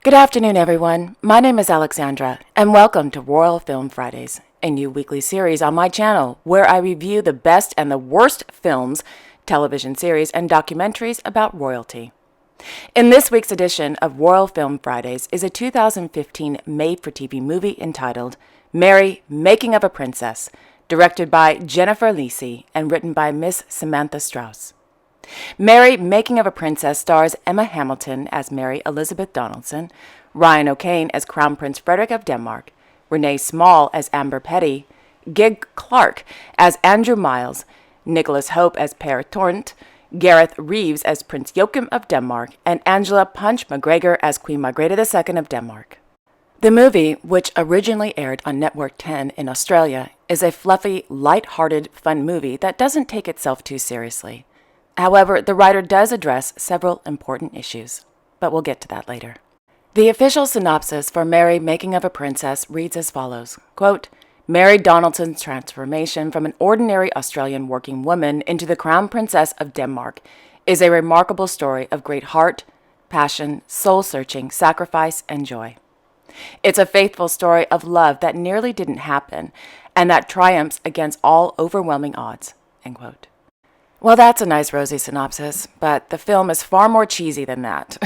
Good afternoon, everyone. My name is Alexandra, and welcome to Royal Film Fridays, a new weekly series on my channel where I review the best and the worst films, television series, and documentaries about royalty. In this week's edition of Royal Film Fridays is a 2015 made-for-TV movie entitled Mary, Making of a Princess, directed by Jennifer Lisi and written by Miss Samantha Strauss. Mary, Making of a Princess stars Emma Hamilton as Mary Elizabeth Donaldson, Ryan O'Kane as Crown Prince Frederick of Denmark, Renee Small as Amber Petty, Gig Clark as Andrew Miles, Nicholas Hope as Per Torrent, Gareth Reeves as Prince Joachim of Denmark, and Angela Punch McGregor as Queen Margrethe II of Denmark. The movie, which originally aired on Network 10 in Australia, is a fluffy, light-hearted, fun movie that doesn't take itself too seriously. However, the writer does address several important issues, but we'll get to that later. The official synopsis for Mary, Making of a Princess reads as follows, quote, Mary Donaldson's transformation from an ordinary Australian working woman into the Crown Princess of Denmark is a remarkable story of great heart, passion, soul-searching, sacrifice, and joy. It's a faithful story of love that nearly didn't happen and that triumphs against all overwhelming odds, end quote. Well, that's a nice rosy synopsis, but the film is far more cheesy than that.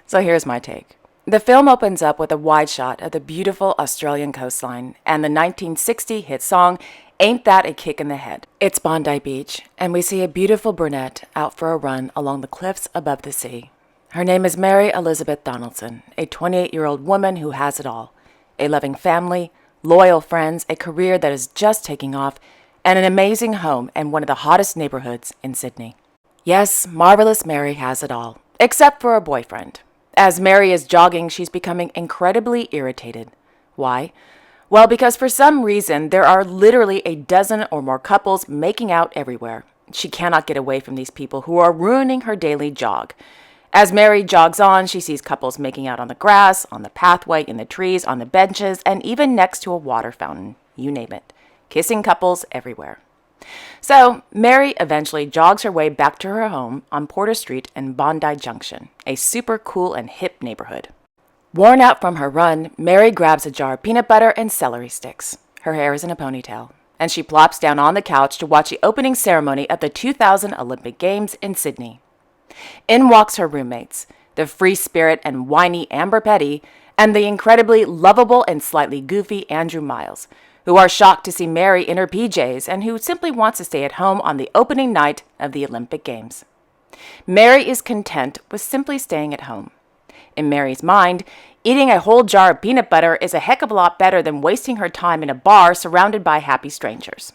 So here's my take. The film opens up with a wide shot of the beautiful Australian coastline and the 1960 hit song, Ain't That a Kick in the Head? It's Bondi Beach, and we see a beautiful brunette out for a run along the cliffs above the sea. Her name is Mary Elizabeth Donaldson, a 28-year-old woman who has it all. A loving family, loyal friends, a career that is just taking off, and an amazing home in one of the hottest neighborhoods in Sydney. Yes, marvelous Mary has it all, except for a boyfriend. As Mary is jogging, she's becoming incredibly irritated. Why? Well, because for some reason, there are literally a dozen or more couples making out everywhere. She cannot get away from these people who are ruining her daily jog. As Mary jogs on, she sees couples making out on the grass, on the pathway, in the trees, on the benches, and even next to a water fountain. You name it. Kissing couples everywhere. So, Mary eventually jogs her way back to her home on Porter Street in Bondi Junction, a super cool and hip neighborhood. Worn out from her run, Mary grabs a jar of peanut butter and celery sticks. Her hair is in a ponytail, and she plops down on the couch to watch the opening ceremony of the 2000 Olympic Games in Sydney. In walks her roommates, the free spirit and whiny Amber Petty, and the incredibly lovable and slightly goofy Andrew Miles, who are shocked to see Mary in her PJs and who simply wants to stay at home on the opening night of the Olympic Games. Mary is content with simply staying at home. In Mary's mind, eating a whole jar of peanut butter is a heck of a lot better than wasting her time in a bar surrounded by happy strangers.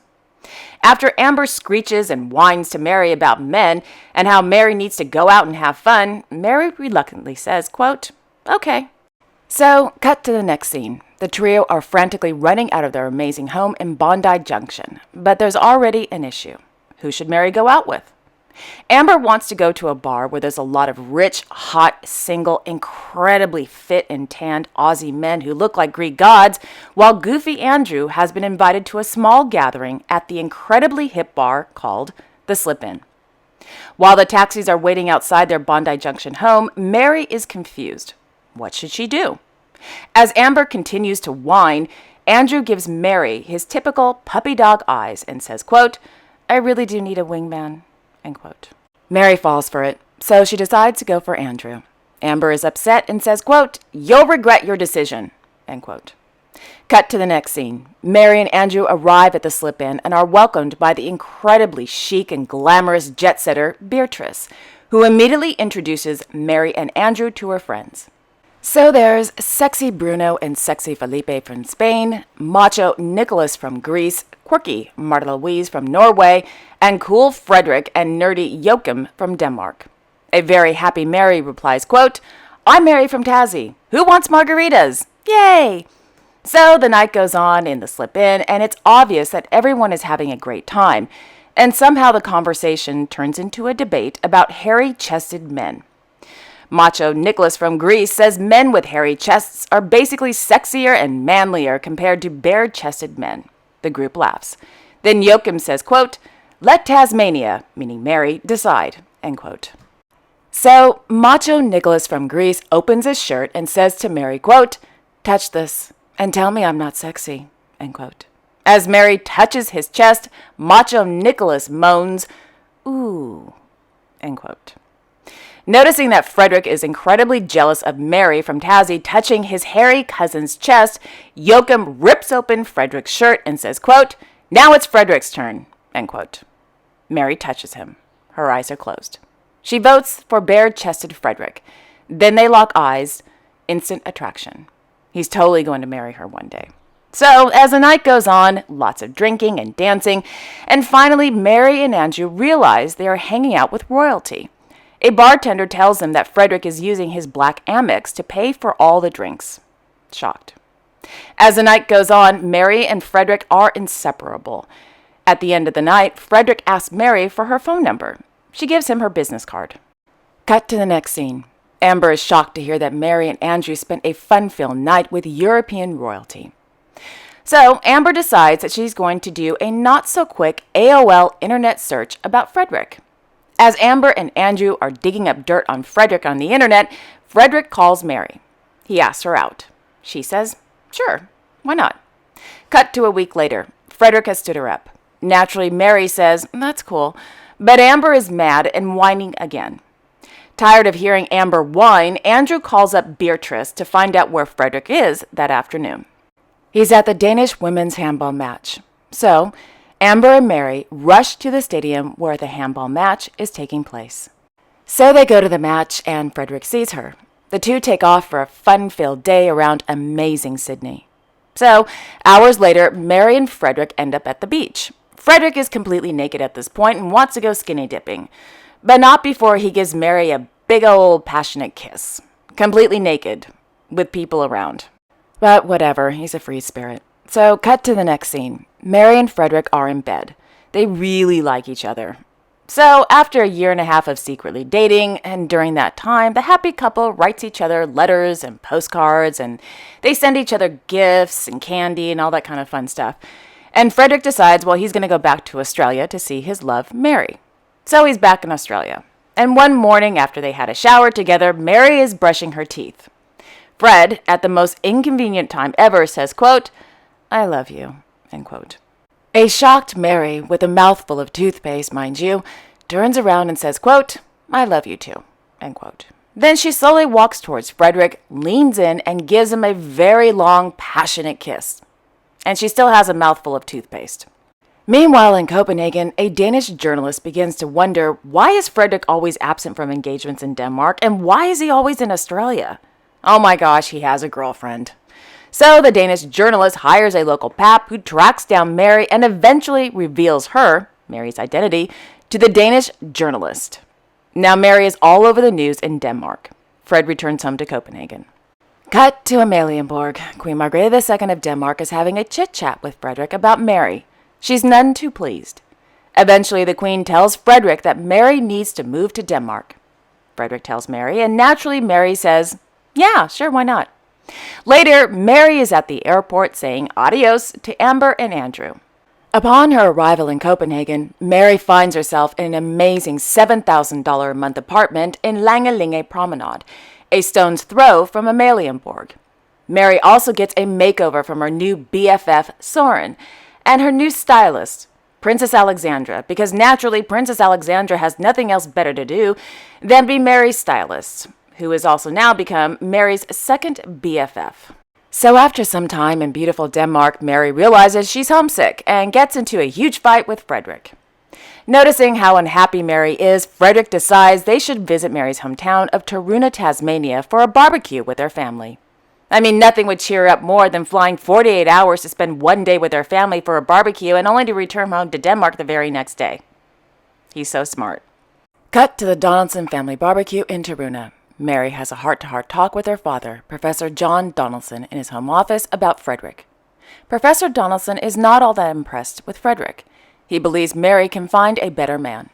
After Amber screeches and whines to Mary about men and how Mary needs to go out and have fun, Mary reluctantly says, quote, okay. So, cut to the next scene. The trio are frantically running out of their amazing home in Bondi Junction, but there's already an issue. Who should Mary go out with? Amber wants to go to a bar where there's a lot of rich, hot, single, incredibly fit and tanned Aussie men who look like Greek gods, while Goofy Andrew has been invited to a small gathering at the incredibly hip bar called The Slip-In. While the taxis are waiting outside their Bondi Junction home, Mary is confused. What should she do? As Amber continues to whine, Andrew gives Mary his typical puppy dog eyes and says, quote, I really do need a wingman, end quote. Mary falls for it, so she decides to go for Andrew. Amber is upset and says, quote, you'll regret your decision, end quote. Cut to the next scene. Mary and Andrew arrive at the Slip-In and are welcomed by the incredibly chic and glamorous jet-setter Beatrice, who immediately introduces Mary and Andrew to her friends. So there's sexy Bruno and sexy Felipe from Spain, macho Nicholas from Greece, quirky Marta Louise from Norway, and cool Frederick and nerdy Joachim from Denmark. A very happy Mary replies, quote, I'm Mary from Tassie. Who wants margaritas? Yay! So the night goes on in the Slip-In, and it's obvious that everyone is having a great time, and somehow the conversation turns into a debate about hairy-chested men. Macho Nicholas from Greece says men with hairy chests are basically sexier and manlier compared to bare-chested men. The group laughs. Then Joachim says, quote, let Tasmania, meaning Mary, decide, end quote. So macho Nicholas from Greece opens his shirt and says to Mary, quote, "Touch this and tell me I'm not sexy," end quote. As Mary touches his chest, macho Nicholas moans, "Ooh," end quote. Noticing that Frederick is incredibly jealous of Mary from Tassie touching his hairy cousin's chest, Joachim rips open Frederick's shirt and says, quote, "Now it's Frederick's turn," end quote. Mary touches him. Her eyes are closed. She votes for bare-chested Frederick. Then they lock eyes. Instant attraction. He's totally going to marry her one day. So, as the night goes on, lots of drinking and dancing, and finally Mary and Andrew realize they are hanging out with royalty. A bartender tells them that Frederick is using his black Amex to pay for all the drinks. Shocked. As the night goes on, Mary and Frederick are inseparable. At the end of the night, Frederick asks Mary for her phone number. She gives him her business card. Cut to the next scene. Amber is shocked to hear that Mary and Andrew spent a fun-filled night with European royalty. So Amber decides that she's going to do a not-so-quick AOL internet search about Frederick. As Amber and Andrew are digging up dirt on Frederick on the internet, Frederick calls Mary. He asks her out. She says, "Sure, why not?" Cut to a week later. Frederick has stood her up. Naturally, Mary says, "That's cool," but Amber is mad and whining again. Tired of hearing Amber whine, Andrew calls up Beatrice to find out where Frederick is that afternoon. He's at the Danish women's handball match. So, Amber and Mary rush to the stadium where the handball match is taking place. So they go to the match and Frederick sees her. The two take off for a fun-filled day around amazing Sydney. So, hours later, Mary and Frederick end up at the beach. Frederick is completely naked at this point and wants to go skinny dipping, but not before he gives Mary a big old passionate kiss. Completely naked, with people around. But whatever, he's a free spirit. So, cut to the next scene. Mary and Frederick are in bed. They really like each other. So, after a year and a half of secretly dating, and during that time, the happy couple writes each other letters and postcards, and they send each other gifts and candy and all that kind of fun stuff. And Frederick decides, well, he's going to go back to Australia to see his love, Mary. So he's back in Australia. And one morning after they had a shower together, Mary is brushing her teeth. Fred, at the most inconvenient time ever, says, quote, "I love you," end quote. A shocked Mary, with a mouthful of toothpaste, mind you, turns around and says, quote, "I love you too," end quote. Then she slowly walks towards Frederick, leans in, and gives him a very long, passionate kiss. And she still has a mouthful of toothpaste. Meanwhile, in Copenhagen, a Danish journalist begins to wonder, why is Frederick always absent from engagements in Denmark, and why is he always in Australia? Oh my gosh, he has a girlfriend. So the Danish journalist hires a local pap who tracks down Mary and eventually reveals her, Mary's identity, to the Danish journalist. Now Mary is all over the news in Denmark. Fred returns home to Copenhagen. Cut to Amalienborg. Queen Margrethe II of Denmark is having a chit-chat with Frederick about Mary. She's none too pleased. Eventually, the Queen tells Frederick that Mary needs to move to Denmark. Frederick tells Mary, and naturally Mary says, "Yeah, sure, why not?" Later, Mary is at the airport saying adios to Amber and Andrew. Upon her arrival in Copenhagen, Mary finds herself in an amazing $7,000 a month apartment in Langelinge Promenade, a stone's throw from Amalienborg. Mary also gets a makeover from her new BFF, Soren, and her new stylist, Princess Alexandra, because naturally Princess Alexandra has nothing else better to do than be Mary's stylist, who has also now become Mary's second BFF. So after some time in beautiful Denmark, Mary realizes she's homesick and gets into a huge fight with Frederick. Noticing how unhappy Mary is, Frederick decides they should visit Mary's hometown of Taruna, Tasmania for a barbecue with their family. I mean, nothing would cheer up more than flying 48 hours to spend one day with their family for a barbecue and only to return home to Denmark the very next day. He's so smart. Cut to the Donaldson family barbecue in Taruna. Mary has a heart-to-heart talk with her father, Professor John Donaldson, in his home office about Frederick. Professor Donaldson is not all that impressed with Frederick. He believes Mary can find a better man.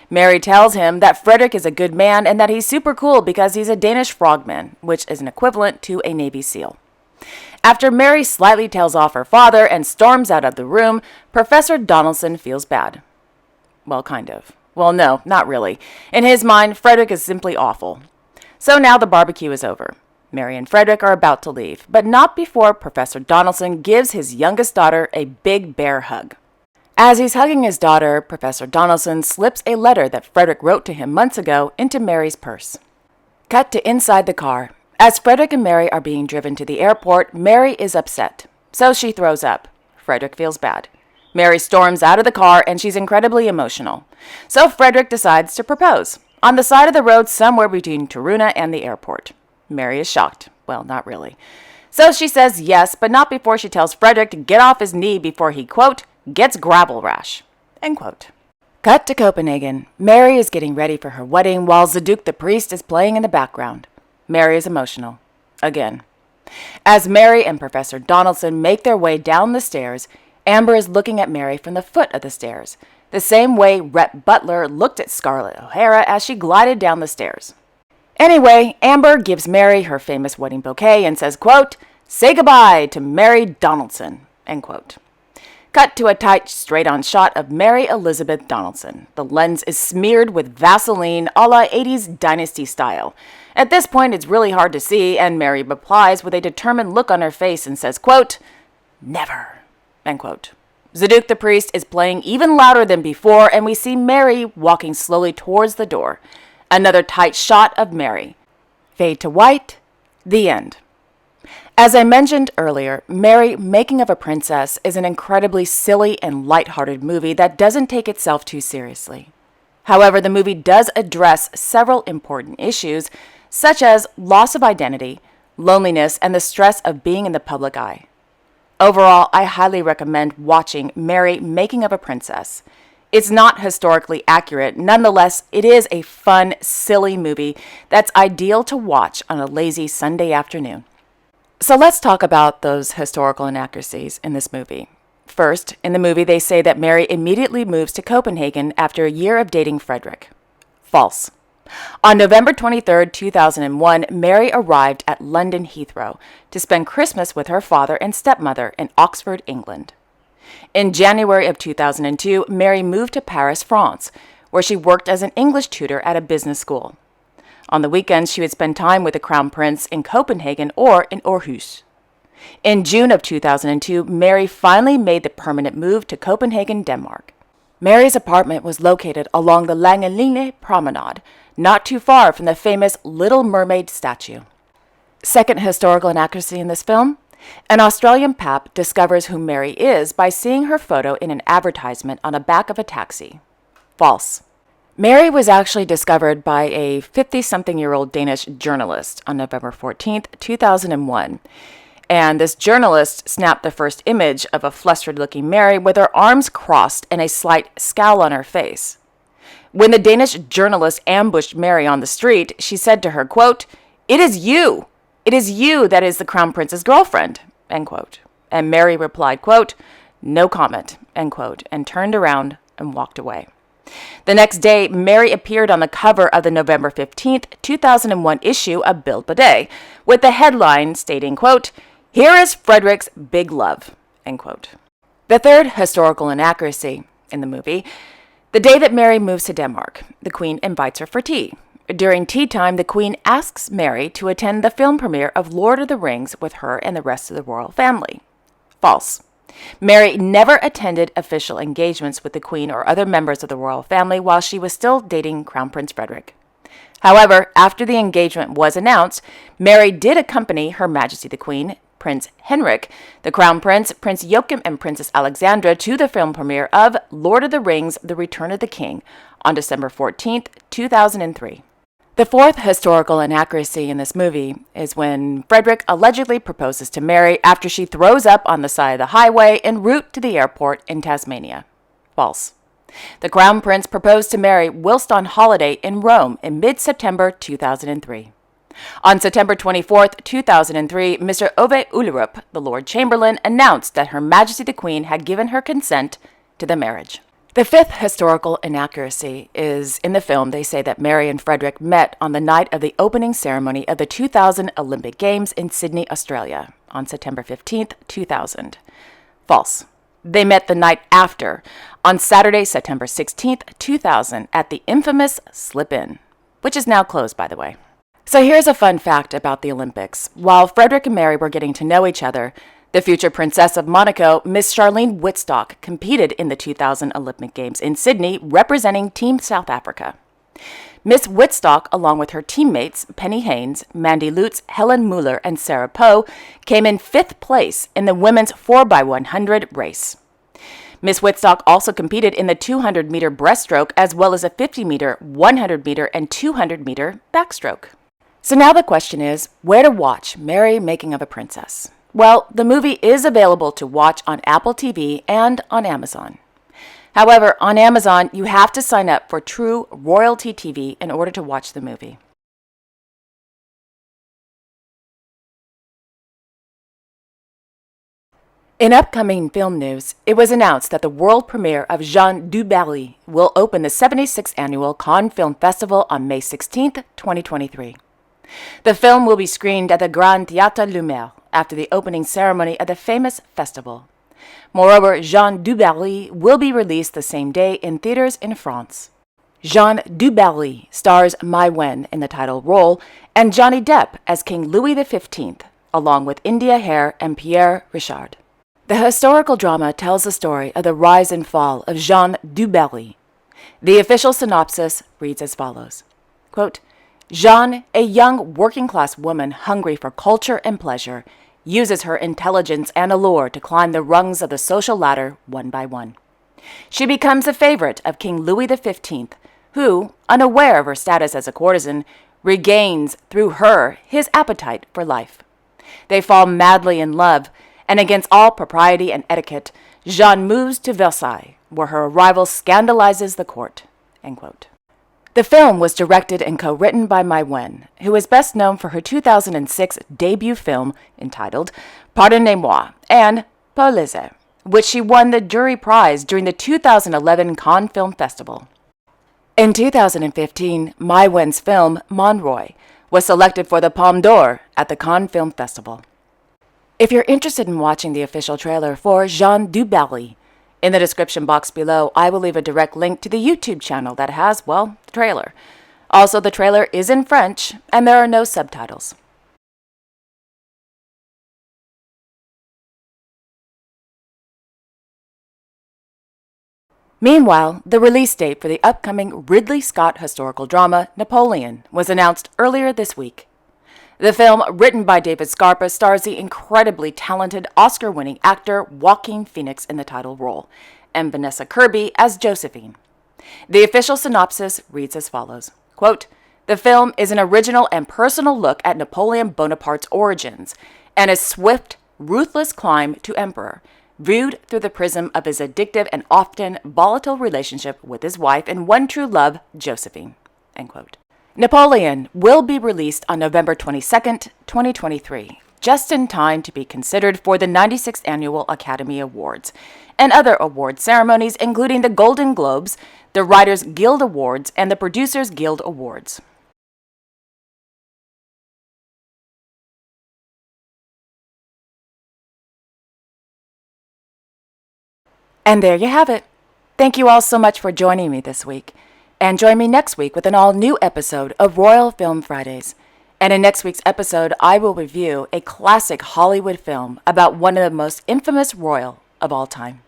Mary tells him that Frederick is a good man and that he's super cool because he's a Danish frogman, which is an equivalent to a Navy SEAL. After Mary slightly tells off her father and storms out of the room, Professor Donaldson feels bad. Well, kind of. Well, no, not really. In his mind, Frederick is simply awful. So now the barbecue is over. Mary and Frederick are about to leave, but not before Professor Donaldson gives his youngest daughter a big bear hug. As he's hugging his daughter, Professor Donaldson slips a letter that Frederick wrote to him months ago into Mary's purse. Cut to inside the car. As Frederick and Mary are being driven to the airport, Mary is upset, so she throws up. Frederick feels bad. Mary storms out of the car and she's incredibly emotional. So Frederick decides to propose, on the side of the road somewhere between Toruna and the airport. Mary is shocked. Well, not really. So she says yes, but not before she tells Frederick to get off his knee before he, quote, gets gravel rash, end quote. Cut to Copenhagen. Mary is getting ready for her wedding while Jeanne the priest is playing in the background. Mary is emotional. Again. As Mary and Professor Donaldson make their way down the stairs, Amber is looking at Mary from the foot of the stairs, the same way Rhett Butler looked at Scarlett O'Hara as she glided down the stairs. Anyway, Amber gives Mary her famous wedding bouquet and says, quote, say goodbye to Mary Donaldson, end quote. Cut to a tight, straight-on shot of Mary Elizabeth Donaldson. The lens is smeared with Vaseline a la 80s Dynasty style. At this point, it's really hard to see, and Mary replies with a determined look on her face and says, quote, never, end quote. Jeanne the priest is playing even louder than before, and we see Mary walking slowly towards the door. Another tight shot of Mary. Fade to white. The end. As I mentioned earlier, Mary, Making of a Princess is an incredibly silly and lighthearted movie that doesn't take itself too seriously. However, the movie does address several important issues, such as loss of identity, loneliness, and the stress of being in the public eye. Overall, I highly recommend watching Mary, Making of a Princess. It's not historically accurate. Nonetheless, it is a fun, silly movie that's ideal to watch on a lazy Sunday afternoon. So let's talk about those historical inaccuracies in this movie. First, in the movie, they say that Mary immediately moves to Copenhagen after a year of dating Frederick. False. On November 23, 2001, Mary arrived at London Heathrow to spend Christmas with her father and stepmother in Oxford, England. In January of 2002, Mary moved to Paris, France, where she worked as an English tutor at a business school. On the weekends, she would spend time with the Crown Prince in Copenhagen or in Aarhus. In June of 2002, Mary finally made the permanent move to Copenhagen, Denmark. Mary's apartment was located along the Langeline Promenade, not too far from the famous Little Mermaid statue. Second historical inaccuracy in this film: an Australian pap discovers who Mary is by seeing her photo in an advertisement on the back of a taxi. False. Mary was actually discovered by a 50-something-year-old Danish journalist on November 14, 2001. And this journalist snapped the first image of a flustered-looking Mary with her arms crossed and a slight scowl on her face. When the Danish journalist ambushed Mary on the street, she said to her, quote, "It is you! It is you that is the Crown Prince's girlfriend," end quote. And Mary replied, quote, "No comment," end quote, and turned around and walked away. The next day, Mary appeared on the cover of the November 15, 2001 issue of Bild Baudet, with the headline stating, quote, "Here is Frederick's big love," end quote. The third historical inaccuracy in the movie: the day that Mary moves to Denmark, the Queen invites her for tea. During tea time, the Queen asks Mary to attend the film premiere of Lord of the Rings with her and the rest of the royal family. False. Mary never attended official engagements with the Queen or other members of the royal family while she was still dating Crown Prince Frederick. However, after the engagement was announced, Mary did accompany Her Majesty the Queen, Prince Henrik, the Crown Prince, Prince Joachim, and Princess Alexandra to the film premiere of Lord of the Rings, The Return of the King on December 14, 2003. The fourth historical inaccuracy in this movie is when Frederick allegedly proposes to Mary after she throws up on the side of the highway en route to the airport in Tasmania. False. The Crown Prince proposed to Mary whilst on holiday in Rome in mid-September 2003. On September 24, 2003, Mr. Ove Ullerup, the Lord Chamberlain, announced that Her Majesty the Queen had given her consent to the marriage. The fifth historical inaccuracy is in the film they say that Mary and Frederick met on the night of the opening ceremony of the 2000 Olympic Games in Sydney, Australia, on September 15, 2000. False. They met the night after, on Saturday, September 16th, 2000, at the infamous Slip-In, which is now closed, by the way. So here's a fun fact about the Olympics. While Frederick and Mary were getting to know each other, the future Princess of Monaco, Miss Charlene Whitstock, competed in the 2000 Olympic Games in Sydney, representing Team South Africa. Miss Whitstock, along with her teammates Penny Haynes, Mandy Lutz, Helen Mueller, and Sarah Poe, came in 5th place in the women's 4x100 race. Miss Whitstock also competed in the 200-meter breaststroke as well as a 50-meter, 100-meter, and 200-meter backstroke. So now the question is, where to watch Mary Making of a Princess? Well, the movie is available to watch on Apple TV and on Amazon. However, on Amazon, you have to sign up for True Royalty TV in order to watch the movie. In upcoming film news, it was announced that the world premiere of Jeanne du Barry will open the 76th annual Cannes Film Festival on May 16, 2023. The film will be screened at the Grand Théâtre Lumière after the opening ceremony of the famous festival. Moreover, Jeanne du Barry will be released the same day in theaters in France. Jeanne du Barry stars Mai Wen in the title role and Johnny Depp as King Louis XV, along with India Hare and Pierre Richard. The historical drama tells the story of the rise and fall of Jeanne du Barry. The official synopsis reads as follows, quote, Jeanne, a young working-class woman hungry for culture and pleasure, uses her intelligence and allure to climb the rungs of the social ladder one by one. She becomes a favorite of King Louis XV, who, unaware of her status as a courtesan, regains, through her, his appetite for life. They fall madly in love, and against all propriety and etiquette, Jeanne moves to Versailles, where her arrival scandalizes the court. End quote. The film was directed and co-written by Mai Wen, who is best known for her 2006 debut film entitled Pardonnez-moi and Paulise, which she won the jury prize during the 2011 Cannes Film Festival. In 2015, Mai Wen's film Monroy was selected for the Palme d'Or at the Cannes Film Festival. If you're interested in watching the official trailer for Jeanne du Barry, in the description box below, I will leave a direct link to the YouTube channel that has, well, the trailer. Also, the trailer is in French, and there are no subtitles. Meanwhile, the release date for the upcoming Ridley Scott historical drama, Napoleon, was announced earlier this week. The film, written by David Scarpa, stars the incredibly talented Oscar-winning actor Joaquin Phoenix in the title role, and Vanessa Kirby as Josephine. The official synopsis reads as follows, quote, the film is an original and personal look at Napoleon Bonaparte's origins and his swift, ruthless climb to emperor, viewed through the prism of his addictive and often volatile relationship with his wife and one true love, Josephine. End quote. Napoleon will be released on November 22nd, 2023, just in time to be considered for the 96th Annual Academy Awards and other award ceremonies, including the Golden Globes, the Writers Guild Awards, and the Producers Guild Awards. And there you have it. Thank you all so much for joining me this week. And join me next week with an all-new episode of Royal Film Fridays. And in next week's episode, I will review a classic Hollywood film about one of the most infamous royal of all time.